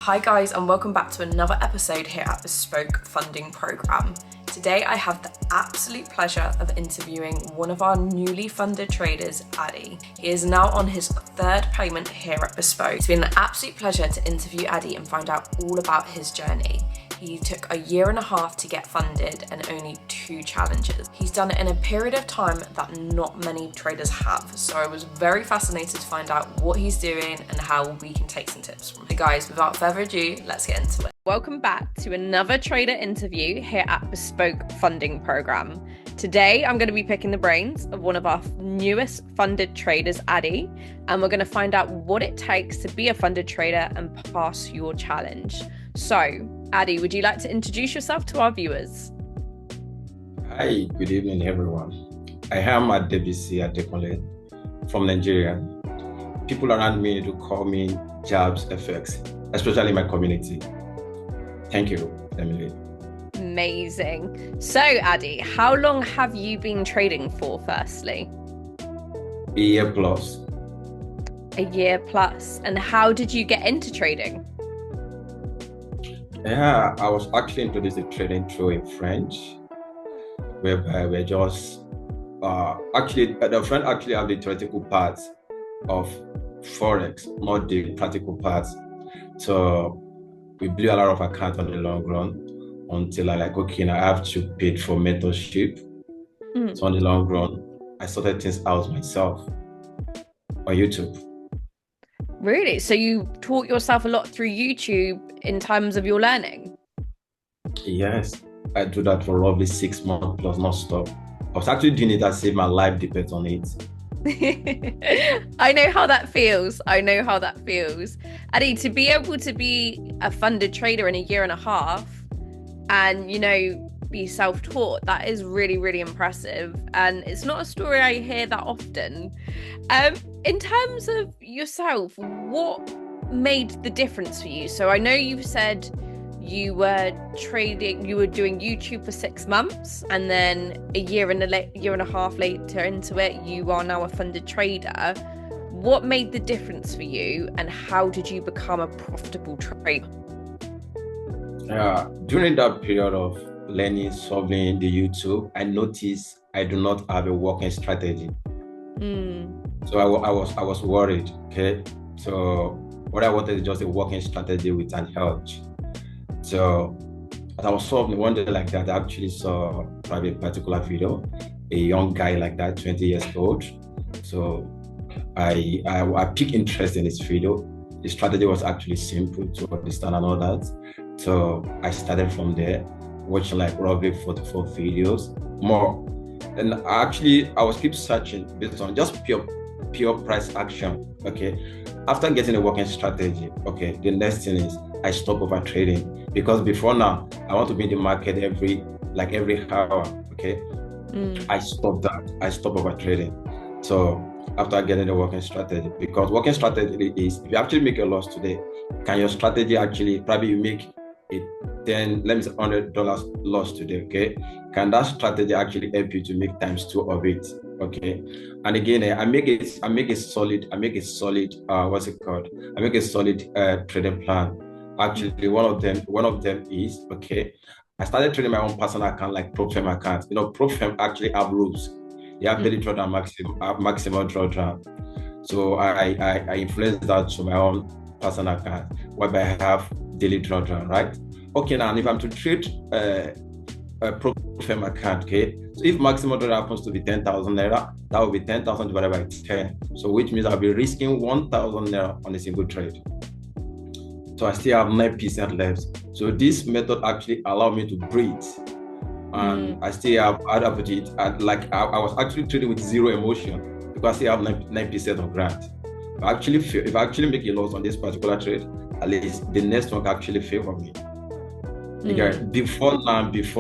Hi guys, and welcome back to another episode here at Bespoke Funding Programme. Today I have the absolute pleasure of interviewing one of our newly funded traders, Addy. He is now on his third payment here at Bespoke. It's been an absolute pleasure to interview Addy and find out all about his journey. He took a year and a half to get funded and only 2 challenges. He's done it in a period of time that not many traders have, so I was very fascinated to find out what he's doing and how we can take some tips from him. So guys, without further ado, let's get into it. Welcome back to another trader interview here at Bespoke Funding Programme. Today, I'm going to be picking the brains of one of our newest funded traders, Addy, and we're going to find out what it takes to be a funded trader and pass your challenge. So, Addy, would you like to introduce yourself to our viewers? Hi, good evening, everyone. I am Adebisi Adekunle from Nigeria. People around me do call me Jabs FX, especially in my community. Thank you, Emily. Amazing. So, Addy, how long have you been trading for, firstly? A year plus. A year plus. And how did you get into trading? Yeah, I was actually introduced to trading through a friend, whereby we're just the friend actually have the theoretical part of Forex, not the practical part. So we blew a lot of accounts on the long run until I I have to pay for mentorship. So on the long run, I sorted things out myself on YouTube. Really? So you taught yourself a lot through YouTube in terms of your learning? Yes, I do that for roughly 6 months plus non-stop. I was actually doing it as if my life depends on it. I know how that feels. Addy, to be able to be a funded trader in a year and a half and, be self-taught, that is really, really impressive. And it's not a story I hear that often. In terms of yourself, what made the difference for you? So I know you've said you were doing YouTube for 6 months, and then a year and a half later into it, you are now a funded trader. What made the difference for you, and how did you become a profitable trader? During that period of learning, solving the YouTube, I noticed I do not have a working strategy. So I was worried. Okay, so what I wanted is just a working strategy with an hedge. So as I was solving one day like that, I actually saw probably a particular video, a young guy like that, 20 years old. So I picked interest in this video. The strategy was actually simple to understand and all that. So I started from there, watching like roughly 44 videos more. And I was keep searching based on just pure price action. Okay. After getting a working strategy, okay, the next thing is I stop over trading, because before now I want to be in the market every hour. Okay. I stopped that. I stopped over trading. So after getting the working strategy, because working strategy is, if you actually make a loss today, can your strategy actually, probably you make it $100 loss today, okay? Can that strategy actually help you to make ×2 of it? Okay. And again, I make a solid trading plan. Actually, one of them is, okay, I started trading my own personal account, like ProFirm account. ProFirm actually have rules. They have daily drawdown, maximum drawdown. So I influenced that to my own personal account, whereby I have daily drawdown, right? Okay, now if I'm to trade a ProFirm account, okay, so if maximum drawdown happens to be 10,000 naira, that will be 10,000 divided by 10. So which means I'll be risking 1,000 naira on a single trade. So I still have 9% left. So this method actually allowed me to breathe. And I still have added it. And I was actually trading with zero emotion, because I still have 9% of grant. If I actually make a loss on this particular trade, at least the next one can actually favor me. Before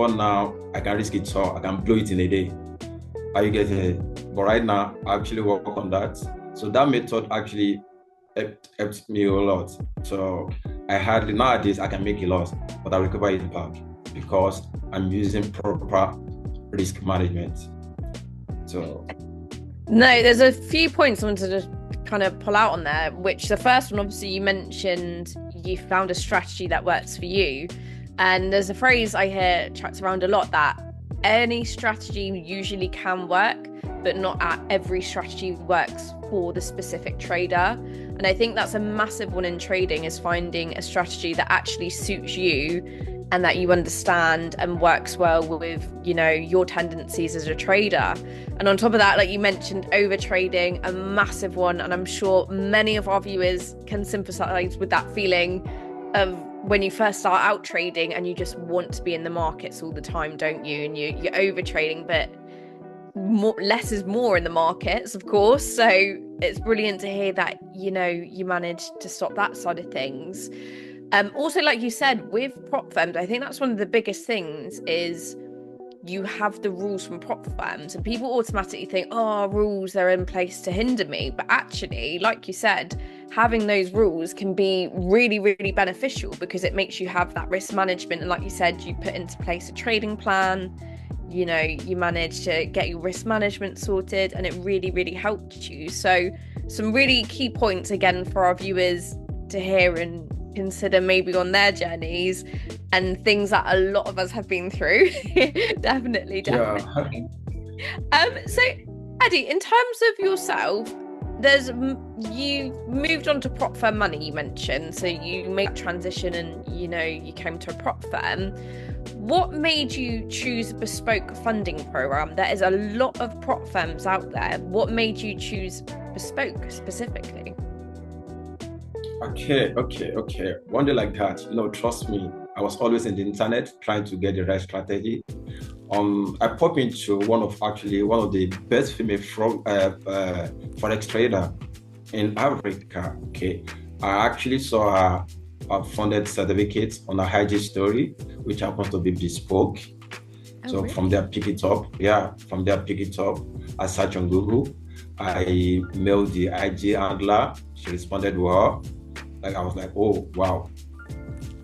now, I can risk it all. I can blow it in a day. Are you getting it? But right now, I actually work on that. So that method actually helped me a lot. So nowadays I can make a loss, but I recover it back, because I'm using proper risk management. So no, there's a few points I wanted to kind of pull out on there, which the first one, obviously you mentioned you found a strategy that works for you. And there's a phrase I hear chucked around a lot, that any strategy usually can work, but not every strategy works for the specific trader. And I think that's a massive one in trading, is finding a strategy that actually suits you and that you understand and works well with, you know, your tendencies as a trader. And on top of that, like you mentioned, over trading, a massive one. And I'm sure many of our viewers can sympathize with that feeling of when you first start out trading and you just want to be in the markets all the time, don't you? And you're over trading, but less is more in the markets, of course. So it's brilliant to hear that, you know, you managed to stop that side of things. Also, like you said, with prop firms, I think that's one of the biggest things, is you have the rules from prop firms, and people automatically think, oh, rules, they're in place to hinder me. But actually, like you said, having those rules can be really, really beneficial, because it makes you have that risk management. And like you said, you put into place a trading plan, you know, you manage to get your risk management sorted, and it really, really helped you. So some really key points, again, for our viewers to hear and consider maybe on their journeys, and things that a lot of us have been through. definitely. Yeah. So Eddie, in terms of yourself, you moved on to prop firm money, you mentioned, so you made transition and, you know, you came to a prop firm. What made you choose a bespoke funding program? There is a lot of prop firms out there. What made you choose bespoke specifically? Okay. One day like that, you know, trust me, I was always in the internet trying to get the right strategy. I popped into one of the best female forex trader in Africa. Okay, I actually saw a funded certificate on a IG story, which happens to be bespoke. So really? From there, pick it up. I searched on Google. I mailed the IG handler. She responded well. Like, I was like, oh wow.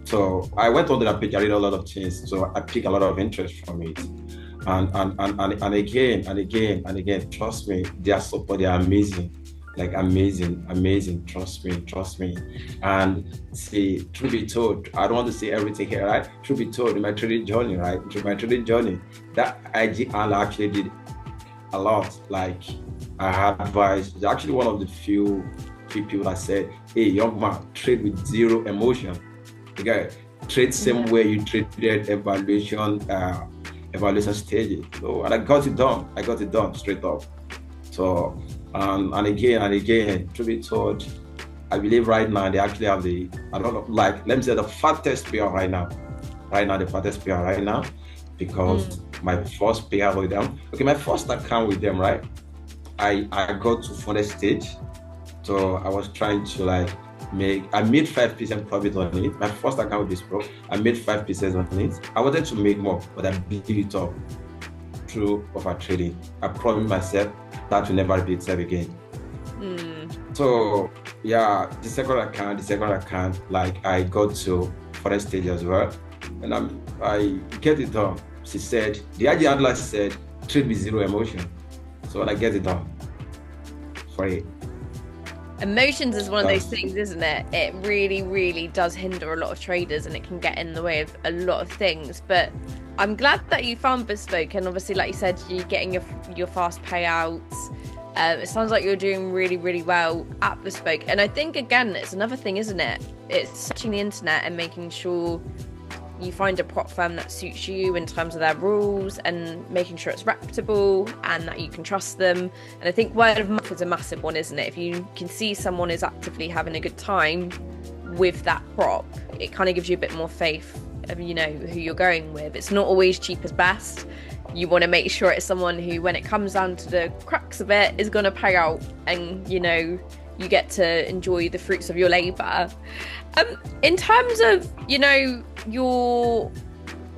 So I went on the page, I read a lot of things. So I picked a lot of interest from it. And again, trust me, their support, they are amazing. Like amazing. Trust me. And see, truth be told, I don't want to say everything here, right? Truth be told, in my trading journey, that IG handler actually did a lot. Like, I had advice. It's actually one of the few people that said, hey, young man, trade with zero emotion. Okay, trade same way you traded evaluation stages. So, and I got it done straight up. So, and again, to be told, I believe right now they actually have let me say the fattest payout right now. The fattest payout right now, because my first payout with them, my first account with them, right? I got to first stage. So I was trying to I made 5% profit on it. My first account with this pro, I made 5% on it. I wanted to make more, but I built it up through over trading. I promised myself that will never repeat itself again. So yeah, the second account, like I got to first stage as well, and I get it done. She said, the IG handler said, trade with zero emotion. So I get it done for it. Emotions is one of those things, isn't it? It really, really does hinder a lot of traders, and it can get in the way of a lot of things. But I'm glad that you found bespoke, and obviously, like you said, you're getting your fast payouts. It sounds like you're doing really, really well at bespoke. And I think, again, it's another thing, isn't it? It's searching the internet and making sure you find a prop firm that suits you in terms of their rules, and making sure it's reputable and that you can trust them. And I think word of mouth is a massive one, isn't it? If you can see someone is actively having a good time with that prop, it kind of gives you a bit more faith of, you know, who you're going with. It's not always cheap as best. You want to make sure it's someone who, when it comes down to the crux of it, is going to pay out, and, you know, you get to enjoy the fruits of your labour. In terms of, you know, your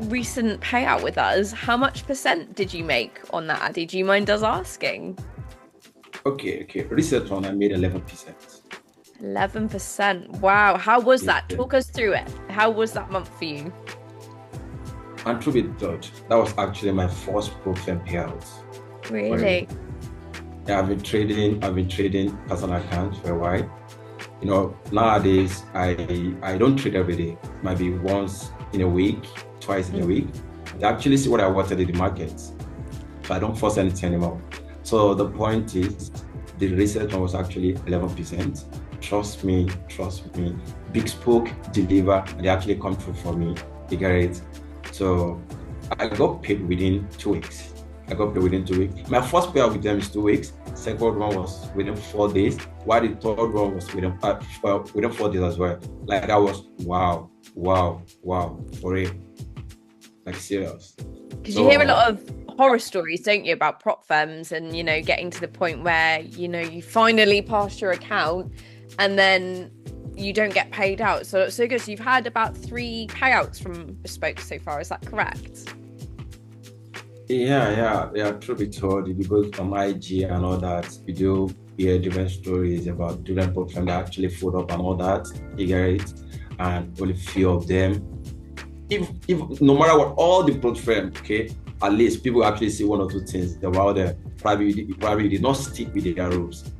recent payout with us, how much % did you make on that, Addy? Do you mind us asking? Okay. Recent one, I made 11%. 11%. Wow. How was that? Talk us through it. How was that month for you? And to be told, that was actually my first prop firm payout. Really? Yeah, I've been trading personal accounts for a while. Nowadays I don't trade every day. Maybe once in a week, twice in a week. I actually see what I wanted in the market. So I don't force anything anymore. So the point is, the research was actually 11%. Trust me. Big Spoke deliver, and they actually come through for me. You get it? So I got paid within 2 weeks. My first payout with them is 2 weeks. Second one was within 4 days. While the third one was within 4 days as well. Like I was wow, for it. Like serious. Because you hear a lot of horror stories, don't you, about prop firms and, getting to the point where, you finally pass your account and then you don't get paid out. So good. So you've had about 3 payouts from Bespoke so far. Is that correct? Yeah. Truth be told, if you go on IG and all that, you do hear different stories about different prop firms that actually fold up and all that. You get it? And only few of them. If no matter what, all the prop firms, okay, at least people actually see 1 or 2 things about them. Probably did not stick with their rules.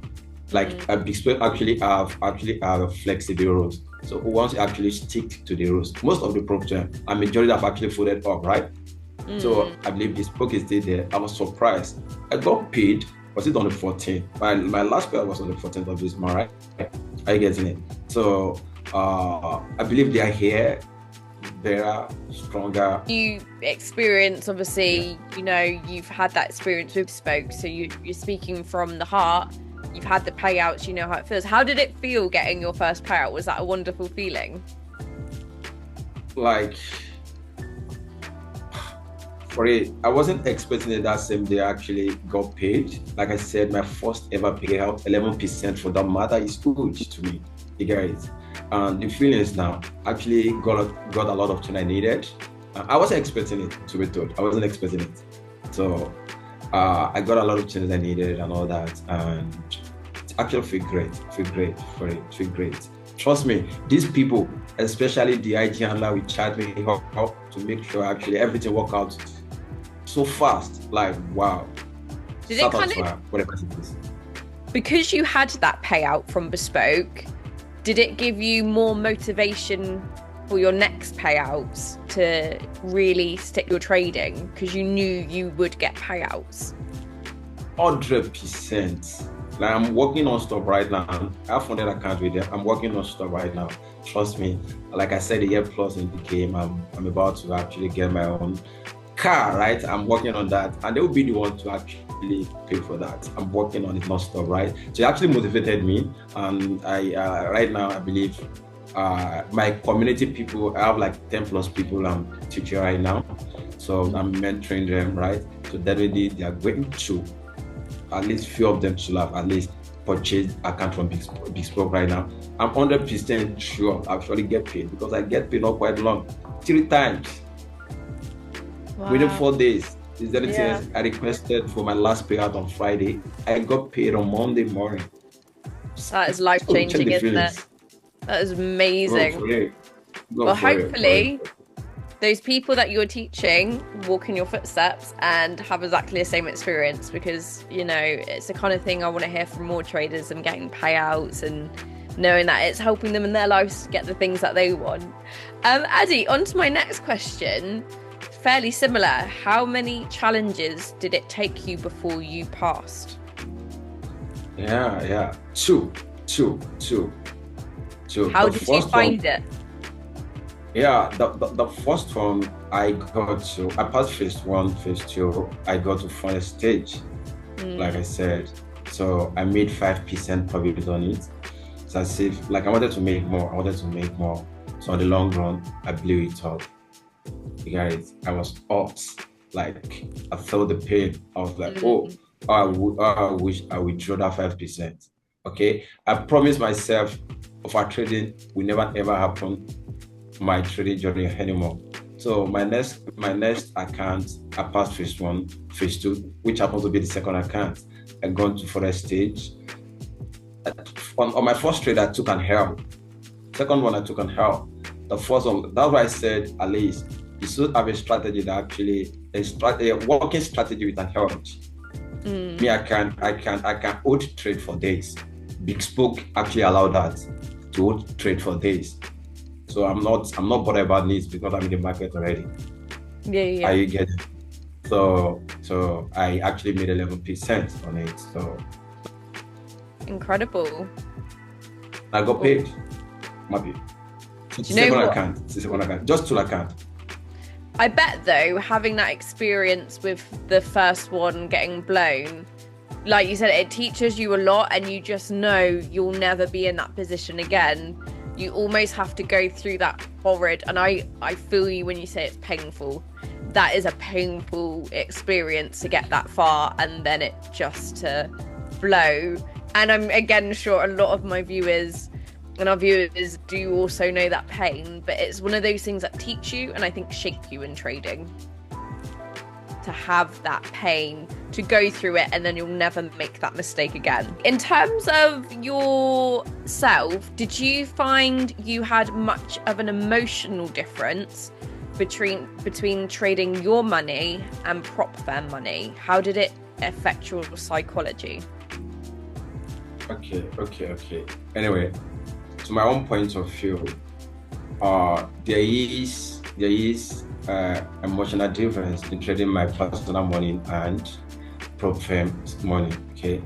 Like a Big Spoke actually have flexible rules. So once you actually stick to the rules, most of the prop firms, a majority have actually folded up, right? So I believe Big Spoke is still there. I was surprised. I got paid. Was it on the 14th? My last payout was on the 14th of this month, right? Are you getting it? So I believe they are here. Better, stronger. You experience, obviously, you've had that experience with Bespoke, so you're speaking from the heart. You've had the payouts, you know how it feels. How did it feel getting your first payout? Was that a wonderful feeling? Like, for it, I wasn't expecting it that same day I actually got paid. Like I said, my first ever payout, 11% for that matter, is huge to me. You get it? And the feelings now actually got a lot of things I needed. I wasn't expecting it, to be told. I wasn't expecting it. So I got a lot of things I needed and all that. And it actually feel great. Trust me, these people, especially the IG handler, will chat me up to make sure actually everything work out so fast. Like, wow. Did it kind of, whatever it is. Because you had that payout from Bespoke, did it give you more motivation for your next payouts to really stick your trading because you knew you would get payouts? 100%. Like I'm working on stuff right now. I have funded accounts with them. I'm working on stuff right now. Trust me. Like I said, a year plus in the game, I'm about to actually get my own car, right? I'm working on that, and they will be the one to actually pay for that. I'm working on it non-stop, right? So it actually motivated me, and I right now I believe my community people, I have like 10 plus people I'm teaching right now, so I'm mentoring them, right? So definitely they are going to, at least few of them should have at least purchased account from Big Spoke right now. I'm 100% sure I'll actually get paid, because I get paid not quite long, 3 times. Wow. Within 4 days. Is that it? I requested for my last payout on Friday. I got paid on Monday morning. That is life-changing, isn't it? That is amazing. Well, hopefully those people that you're teaching walk in your footsteps and have exactly the same experience, because, it's the kind of thing I want to hear from more traders, and getting payouts and knowing that it's helping them in their lives to get the things that they want. Addy, on to my next question. Fairly similar. How many challenges did it take you before you passed? Yeah. Two. How did you find it? Yeah, the first one I passed phase 1, phase 2, I got to final stage, like I said. So I made 5% profit on it. So as if, like, I wanted to make more. So in the long run, I blew it up. You got it? I was hot. Like, I felt the pain. I was like, I wish I withdraw that 5%. Okay? I promised myself of our trading will never ever happen my trading journey anymore. So my next account, I passed phase 1, phase 2, which happens to be the second account. I gone to further stage. On my first trade, I took an L. Second one, I took an L. The first one, that's why I said, at least you should have a strategy that actually a working strategy with an L. Me, I can hold trade for days. Big Spoke actually allowed that. to trade for days. So I'm not bothered about needs because I'm in the market already. Yeah. Are you getting it? So I actually made 11% on it. So incredible. I got paid. I'm happy. Second account, just 2 account. I bet though, having that experience with the first one getting blown, like you said, it teaches you a lot, and you just know you'll never be in that position again. You almost have to go through that horrid, and I feel you when you say it's painful. That is a painful experience to get that far and then it just to blow. And I'm again sure a lot of my viewers and our viewers do also know that pain, but it's one of those things that teach you and I think shape you in trading. To have that pain, to go through it, and then you'll never make that mistake again. In terms of yourself, did you find you had much of an emotional difference between trading your money and prop firm money? How did it affect your psychology? Okay. Anyway, to my own point of view, there is emotional difference in trading my personal money and prop firm's money. Okay,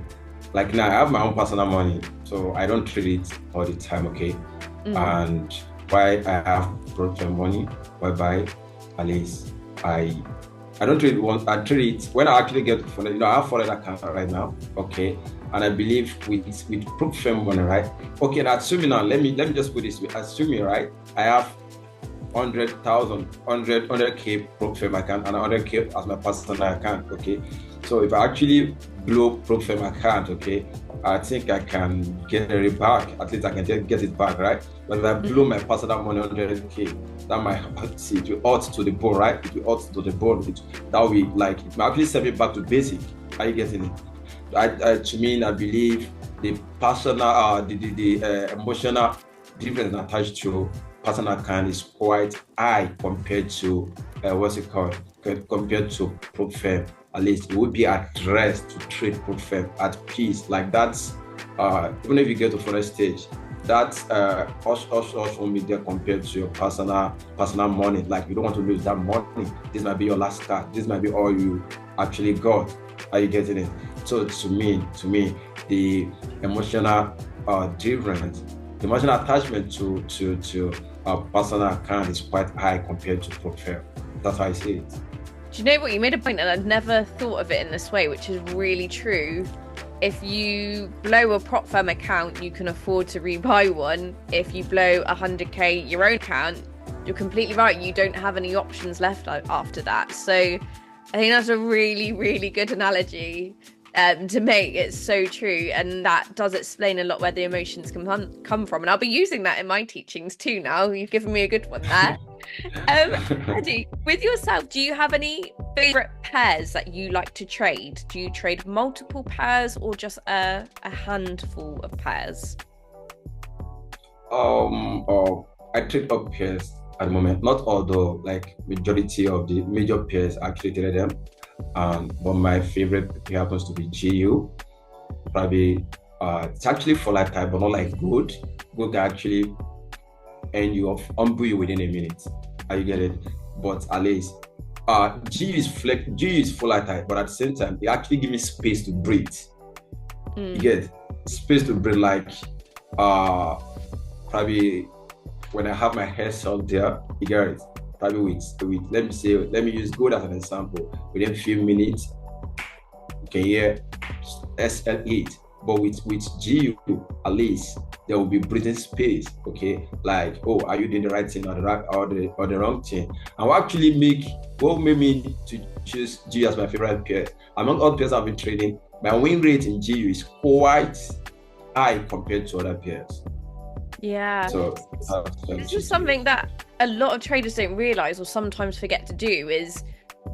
like now I have my own personal money, so I don't trade it all the time. Okay, and why I have prop firm money, whereby at least I don't trade one. I trade it when I actually get for I have foreign account right now. Okay, and I believe with prop firm money, right? Okay, now assuming now let me just put this way. Assuming right, I have 100K prop firm account and 100K as my personal account. Okay, so if I actually blow prop firm account, okay, I think I can get it back. At least I can get it back, right? But if I blow my personal money 100K, that might see it will out to the bone, right? It will out to the bone. That will be like it might actually send me back to basic. Are you getting it? To me, I believe the personal, the emotional difference attached to personal account is quite high compared to compared to prop firm. At least it would be at rest to trade prop firm at peace. Like that's even if you get to first stage, that also won't be there compared to your personal money. Like you don't want to lose that money. This might be your last card. This might be all you actually got. Are you getting it? So to me, the emotional difference, the emotional attachment to a personal account is quite high compared to prop firm. That's how I see it. Do you know what? You made a point, and I'd never thought of it in this way, which is really true. If you blow a prop firm account, you can afford to rebuy one. If you blow 100K your own account, you're completely right. You don't have any options left after that. So I think that's a really, really good analogy to make. It's so true, and that does explain a lot where the emotions can come from, and I'll be using that in my teachings too now. You've given me a good one there. Eddie, with yourself, do you have any favorite pairs that you like to trade? Do you trade multiple pairs or just a handful of pairs? I trade up pairs at the moment, not although like majority of the major pairs actually trade them. But my favorite pair happens to be GU. Probably it's actually for lifetime, but not like gold. Gold can actually end you off, humble you within a minute. You get it? But at least GU is full lifetime, but at the same time, it actually gives me space to breathe. You get it? Space to breathe, like probably when I have my hair out there, you get it? Probably with let me use gold as an example. Within a few minutes, you can hear SL8. But with GU, at least there will be breathing space. Okay, like, oh, are you doing the right thing or the wrong thing? And what made me to choose GU as my favorite pair? Among all pairs I've been trading, my win rate in GU is quite high compared to other pairs. Yeah. So this is something that a lot of traders don't realize or sometimes forget to do, is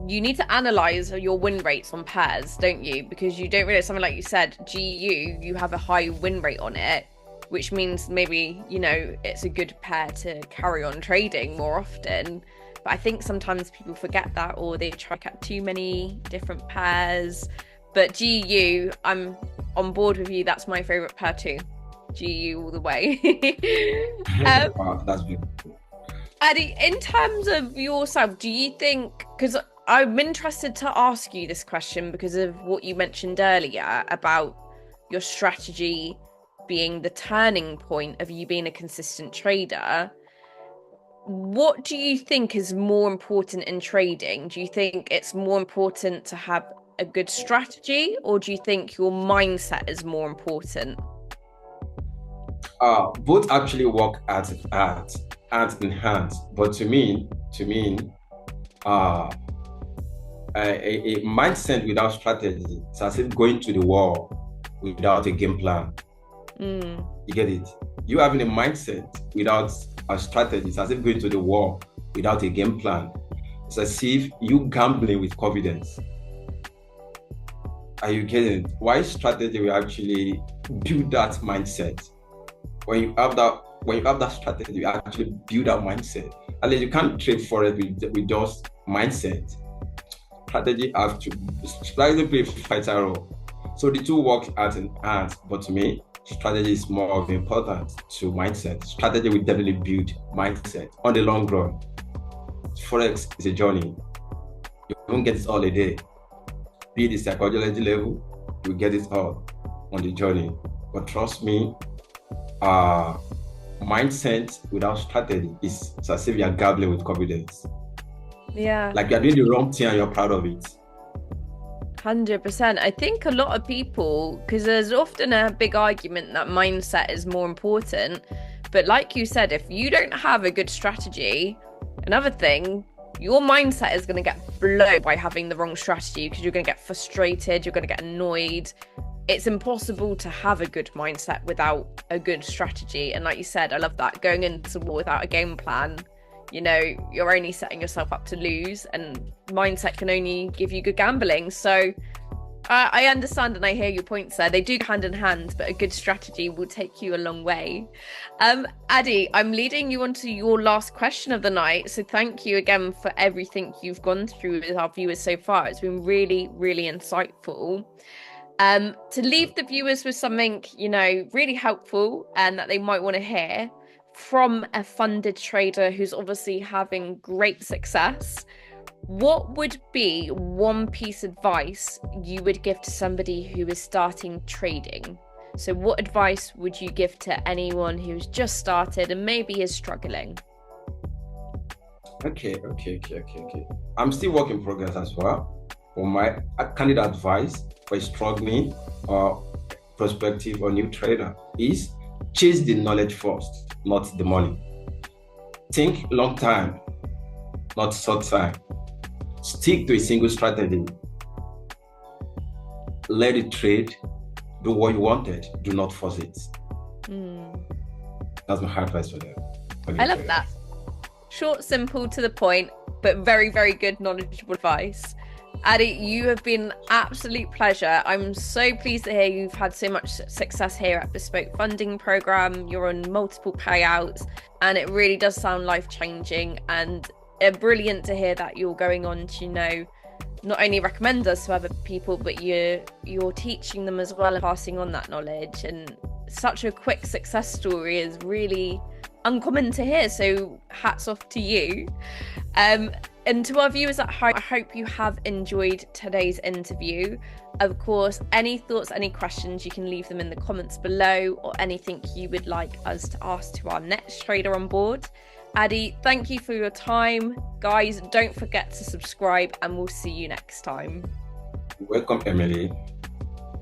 you need to analyze your win rates on pairs, don't you? Because you don't realize something like you said, GU, you have a high win rate on it, which means maybe, it's a good pair to carry on trading more often. But I think sometimes people forget that, or they try to get too many different pairs. But GU, I'm on board with you. That's my favorite pair too. GU all the way. Wow, that's beautiful. Addy, in terms of yourself, do you think, because I'm interested to ask you this question because of what you mentioned earlier about your strategy being the turning point of you being a consistent trader. What do you think is more important in trading? Do you think it's more important to have a good strategy, or do you think your mindset is more important? Both actually work hand in hand. But to me, a mindset without strategy is as if going to the war without a game plan. You get it? You having a mindset without a strategy is as if going to the war without a game plan. It's as if you gambling with confidence. Are you getting it? Why strategy will actually build that mindset? When you have that strategy, you actually build that mindset. And then you can't trade for it with just mindset. Strategy plays a vital role. So the two work hand in hand. But to me, strategy is more of important to mindset. Strategy will definitely build mindset on the long run. Forex is a journey. You don't get it all a day. Be the psychology level, you get it all on the journey. But trust me, mindset without strategy is as if you're gambling with confidence. Yeah. Like you're doing the wrong thing and you're proud of it. 100%. I think a lot of people, because there's often a big argument that mindset is more important. But like you said, if you don't have a good strategy, another thing, your mindset is going to get blown by having the wrong strategy, because you're going to get frustrated, you're going to get annoyed. It's impossible to have a good mindset without a good strategy. And like you said, I love that, going into war without a game plan, you're only setting yourself up to lose, and mindset can only give you good gambling. So I understand and I hear your points there. They do go hand in hand, but a good strategy will take you a long way. Addy, I'm leading you on to your last question of the night. So thank you again for everything you've gone through with our viewers so far. It's been really, really insightful. To leave the viewers with something, really helpful and that they might want to hear from a funded trader who's obviously having great success, what would be one piece of advice you would give to somebody who is starting trading? So what advice would you give to anyone who's just started and maybe is struggling? Okay. I'm still work in progress as well. For my candid advice for a struggling or prospective or new trader is chase the knowledge first, not the money. Think long time, not short time. Stick to a single strategy. Let it trade. Do what you wanted. Do not force it. That's my advice for them. I love that. Short, simple, to the point, but very, very good, knowledgeable advice. Addy, you have been an absolute pleasure. I'm so pleased to hear you've had so much success here at Bespoke Funding Programme. You're on multiple payouts, and it really does sound life-changing, and brilliant to hear that you're going on to, not only recommend us to other people, but you're teaching them as well and passing on that knowledge. And such a quick success story is really uncommon to hear, so hats off to you. And to our viewers at home, I hope you have enjoyed today's interview. Of course, any thoughts, any questions, you can leave them in the comments below, or anything you would like us to ask to our next trader on board. Addy, thank you for your time. Guys, don't forget to subscribe, and we'll see you next time. Welcome, Emily.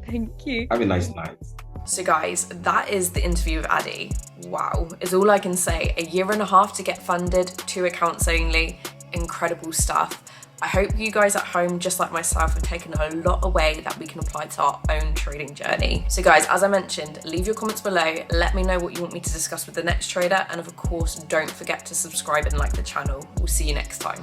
Thank you. Have a nice night. So guys, that is the interview with Addy. Wow, is all I can say. 1.5 years to get funded, 2 accounts only. Incredible stuff. I hope you guys at home, just like myself, have taken a lot away that we can apply to our own trading journey. So guys, as I mentioned, leave your comments below. Let me know what you want me to discuss with the next trader. And of course, don't forget to subscribe and like the channel. We'll see you next time.